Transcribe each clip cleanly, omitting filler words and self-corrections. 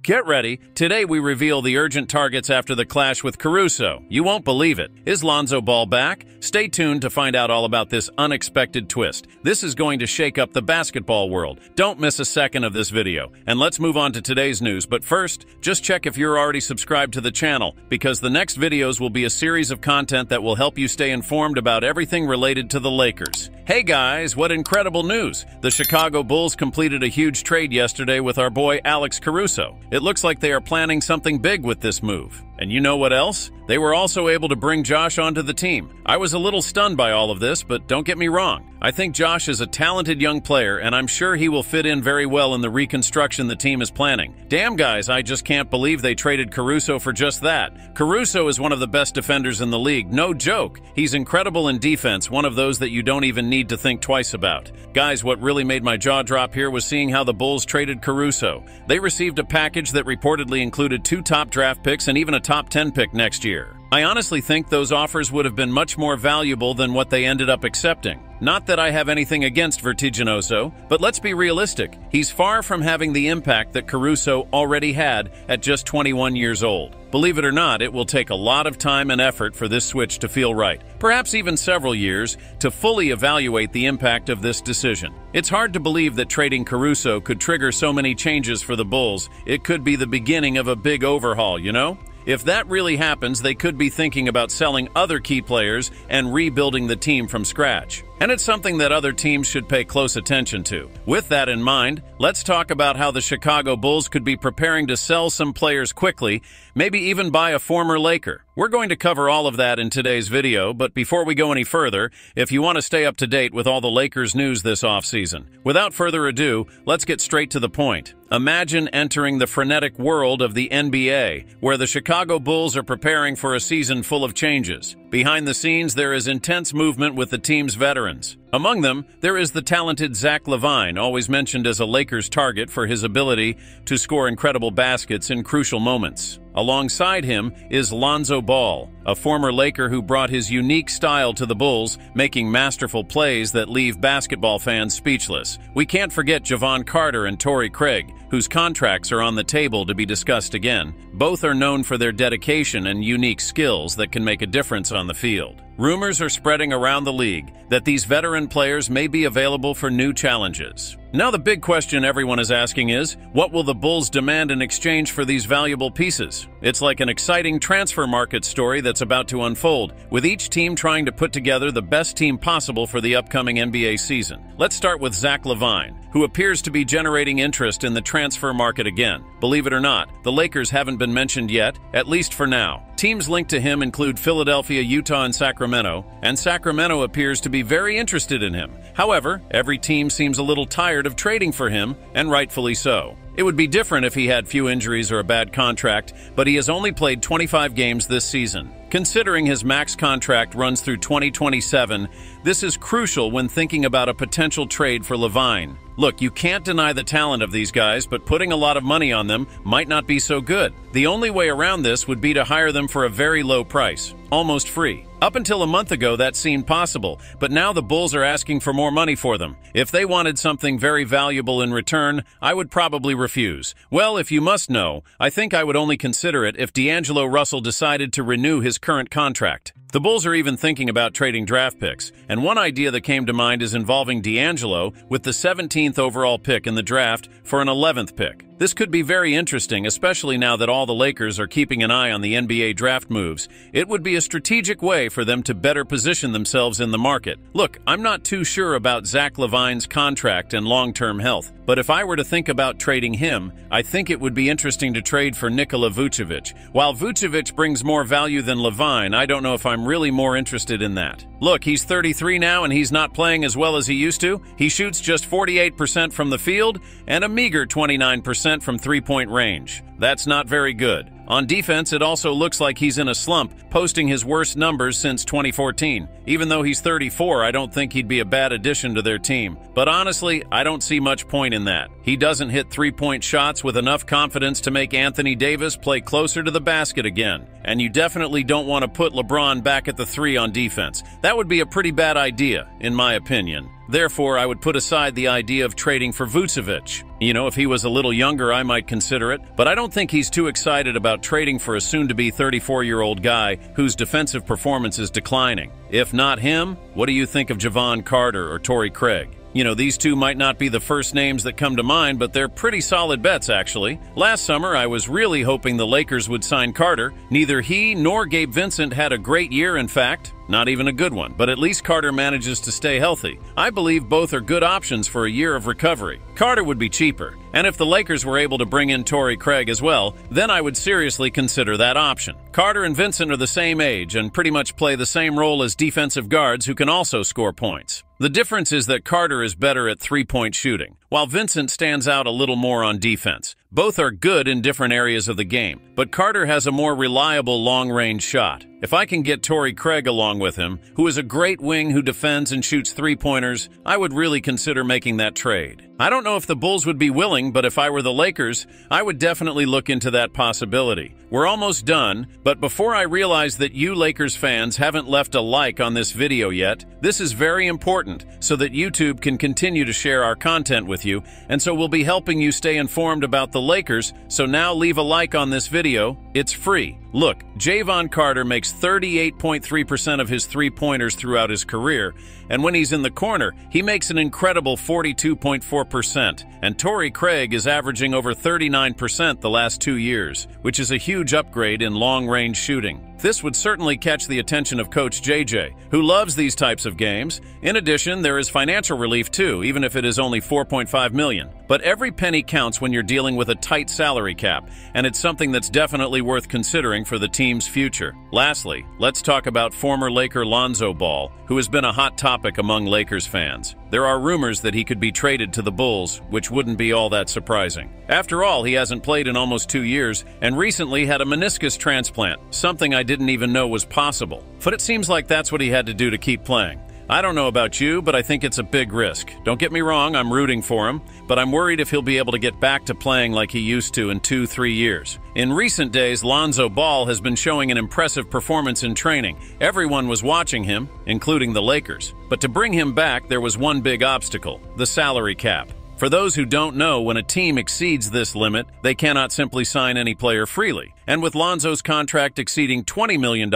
Get ready. Today we reveal the urgent targets after the clash with Caruso. You won't believe it. Is Lonzo Ball back? Stay tuned to find out all about this unexpected twist. This is going to shake up the basketball world. Don't miss a second of this video. And let's move on to today's news. But first, just check if you're already subscribed to the channel, because the next videos will be a series of content that will help you stay informed about everything related to the Lakers. Hey guys, what incredible news! The Chicago Bulls completed a huge trade yesterday with our boy Alex Caruso. It looks like they are planning something big with this move. And you know what else? They were also able to bring Josh onto the team. I was a little stunned by all of this, but don't get me wrong. I think Josh is a talented young player, and I'm sure he will fit in very well in the reconstruction the team is planning. Damn guys, I just can't believe they traded Caruso for just that. Caruso is one of the best defenders in the league, no joke. He's incredible in defense, one of those that you don't even need to think twice about. Guys, what really made my jaw drop here was seeing how the Bulls traded Caruso. They received a package that reportedly included 2 top draft picks and even a top 10 pick next year. I honestly think those offers would have been much more valuable than what they ended up accepting. Not that I have anything against Vertiginoso, but let's be realistic. He's far from having the impact that Caruso already had at just 21 years old. Believe it or not, it will take a lot of time and effort for this switch to feel right, perhaps even several years, to fully evaluate the impact of this decision. It's hard to believe that trading Caruso could trigger so many changes for the Bulls. It could be the beginning of a big overhaul, you know? If that really happens, they could be thinking about selling other key players and rebuilding the team from scratch. And it's something that other teams should pay close attention to. With that in mind, let's talk about how the Chicago Bulls could be preparing to sell some players quickly, maybe even buy a former Laker. We're going to cover all of that in today's video, but before we go any further, if you want to stay up to date with all the Lakers news this offseason, without further ado, let's get straight to the point. Imagine entering the frenetic world of the NBA, where the Chicago Bulls are preparing for a season full of changes. Behind the scenes, there is intense movement with the team's veterans. Among them, there is the talented Zach LaVine, always mentioned as a Lakers target for his ability to score incredible baskets in crucial moments. Alongside him is Lonzo Ball, a former Laker who brought his unique style to the Bulls, making masterful plays that leave basketball fans speechless. We can't forget Javon Carter and Torrey Craig, whose contracts are on the table to be discussed again. Both are known for their dedication and unique skills that can make a difference on the field. Rumors are spreading around the league that these veteran players may be available for new challenges. Now the big question everyone is asking is, what will the Bulls demand in exchange for these valuable pieces? It's like an exciting transfer market story that's about to unfold, with each team trying to put together the best team possible for the upcoming NBA season. Let's start with Zach LaVine, who appears to be generating interest in the transfer market again. Believe it or not, the Lakers haven't been mentioned yet, at least for now. Teams linked to him include Philadelphia, Utah, and Sacramento appears to be very interested in him. However, every team seems a little tired of trading for him, and rightfully so. It would be different if he had few injuries or a bad contract, but he has only played 25 games this season. Considering his max contract runs through 2027, this is crucial when thinking about a potential trade for LaVine. Look, you can't deny the talent of these guys, but putting a lot of money on them might not be so good. The only way around this would be to hire them for a very low price, almost free. Up until a month ago, that seemed possible, but now the Bulls are asking for more money for them. If they wanted something very valuable in return, I would probably refuse. Well, if you must know, I think I would only consider it if D'Angelo Russell decided to renew his current contract. The Bulls are even thinking about trading draft picks, and one idea that came to mind is involving D'Angelo with the 17th overall pick in the draft for an 11th pick. This could be very interesting, especially now that all the Lakers are keeping an eye on the NBA draft moves. It would be a strategic way for them to better position themselves in the market. Look, I'm not too sure about Zach LaVine's contract and long-term health, but if I were to think about trading him, I think it would be interesting to trade for Nikola Vucevic. While Vucevic brings more value than LaVine, I don't know if I'm really more interested in that. Look, he's 33 now and he's not playing as well as he used to. He shoots just 48% from the field and a meager 29% from three-point range. That's not very good. On defense, it also looks like he's in a slump, posting his worst numbers since 2014. Even though he's 34, I don't think he'd be a bad addition to their team. But honestly, I don't see much point in that. He doesn't hit three-point shots with enough confidence to make Anthony Davis play closer to the basket again. And you definitely don't want to put LeBron back at the 3 on defense. That would be a pretty bad idea, in my opinion. Therefore, I would put aside the idea of trading for Vucevic. You know, if he was a little younger, I might consider it, but I don't think he's too excited about trading for a soon-to-be 34-year-old guy whose defensive performance is declining. If not him, what do you think of Javon Carter or Torrey Craig? You know, these two might not be the first names that come to mind, but they're pretty solid bets, actually. Last summer, I was really hoping the Lakers would sign Carter. Neither he nor Gabe Vincent had a great year, in fact. Not even a good one, but at least Carter manages to stay healthy. I believe both are good options for a year of recovery. Carter would be cheaper, and if the Lakers were able to bring in Torrey Craig as well, then I would seriously consider that option. Carter and Vincent are the same age and pretty much play the same role as defensive guards who can also score points. The difference is that Carter is better at three-point shooting, while Vincent stands out a little more on defense. Both are good in different areas of the game, but Carter has a more reliable long-range shot. If I can get Torrey Craig along with him, who is a great wing who defends and shoots three-pointers, I would really consider making that trade. I don't know if the Bulls would be willing, but if I were the Lakers, I would definitely look into that possibility. We're almost done, but before I realize that you Lakers fans haven't left a like on this video yet, this is very important so that YouTube can continue to share our content with you, and so we'll be helping you stay informed about the Lakers, so now leave a like on this video. It's free. Look, Javon Carter makes 38.3% of his three-pointers throughout his career, and when he's in the corner, he makes an incredible 42.4%, and Torrey Craig is averaging over 39% the last 2 years, which is a huge upgrade in long-range shooting. This would certainly catch the attention of Coach JJ, who loves these types of games. In addition, there is financial relief too, even if it is only $4.5 million. But every penny counts when you're dealing with a tight salary cap, and it's something that's definitely worth considering for the team's future. Lastly, let's talk about former Laker Lonzo Ball, who has been a hot topic among Lakers fans. There are rumors that he could be traded to the Bulls, which wouldn't be all that surprising. After all, he hasn't played in almost 2 years and recently had a meniscus transplant, something I didn't even know was possible. But it seems like that's what he had to do to keep playing. I don't know about you, but I think it's a big risk. Don't get me wrong, I'm rooting for him, but I'm worried if he'll be able to get back to playing like he used to in 2-3 years. In recent days, Lonzo Ball has been showing an impressive performance in training. Everyone was watching him, including the Lakers. But to bring him back, there was one big obstacle: the salary cap. For those who don't know, when a team exceeds this limit, they cannot simply sign any player freely. And with Lonzo's contract exceeding $20 million,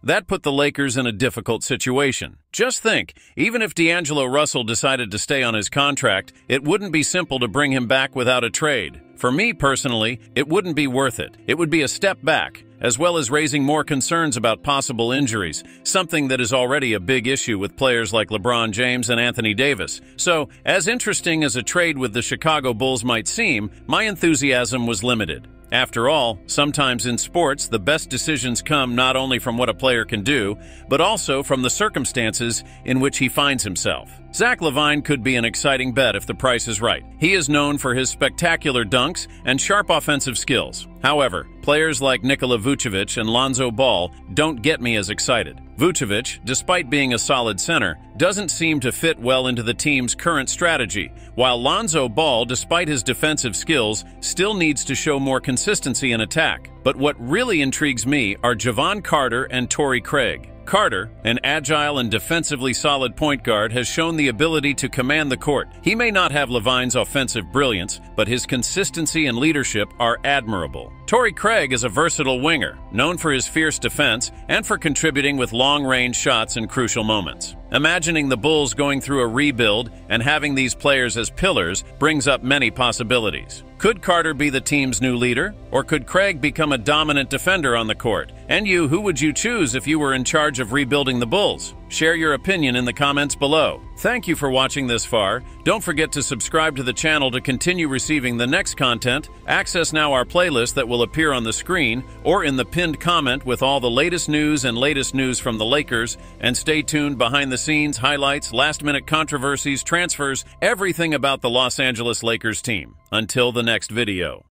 that put the Lakers in a difficult situation. Just think, even if D'Angelo Russell decided to stay on his contract, it wouldn't be simple to bring him back without a trade. For me personally, it wouldn't be worth it. It would be a step back, as well as raising more concerns about possible injuries, something that is already a big issue with players like LeBron James and Anthony Davis. So, as interesting as a trade with the Chicago Bulls might seem, my enthusiasm was limited. After all, sometimes in sports, the best decisions come not only from what a player can do, but also from the circumstances in which he finds himself. Zach LaVine could be an exciting bet if the price is right. He is known for his spectacular dunks and sharp offensive skills. However, players like Nikola Vucevic and Lonzo Ball don't get me as excited. Vucevic, despite being a solid center, doesn't seem to fit well into the team's current strategy, while Lonzo Ball, despite his defensive skills, still needs to show more consistency in attack. But what really intrigues me are Javon Carter and Torrey Craig. Carter, an agile and defensively solid point guard, has shown the ability to command the court. He may not have LaVine's offensive brilliance, but his consistency and leadership are admirable. Torrey Craig is a versatile winger, known for his fierce defense and for contributing with long-range shots in crucial moments. Imagining the Bulls going through a rebuild and having these players as pillars brings up many possibilities. Could Carter be the team's new leader, or could Craig become a dominant defender on the court? And you, who would you choose if you were in charge of rebuilding the Bulls? Share your opinion in the comments below. Thank you for watching this far. Don't forget to subscribe to the channel to continue receiving the next content. Access now our playlist that will appear on the screen or in the pinned comment with all the latest news and latest news from the Lakers. And stay tuned behind the scenes, highlights, last-minute controversies, transfers, everything about the Los Angeles Lakers team. Until the next video.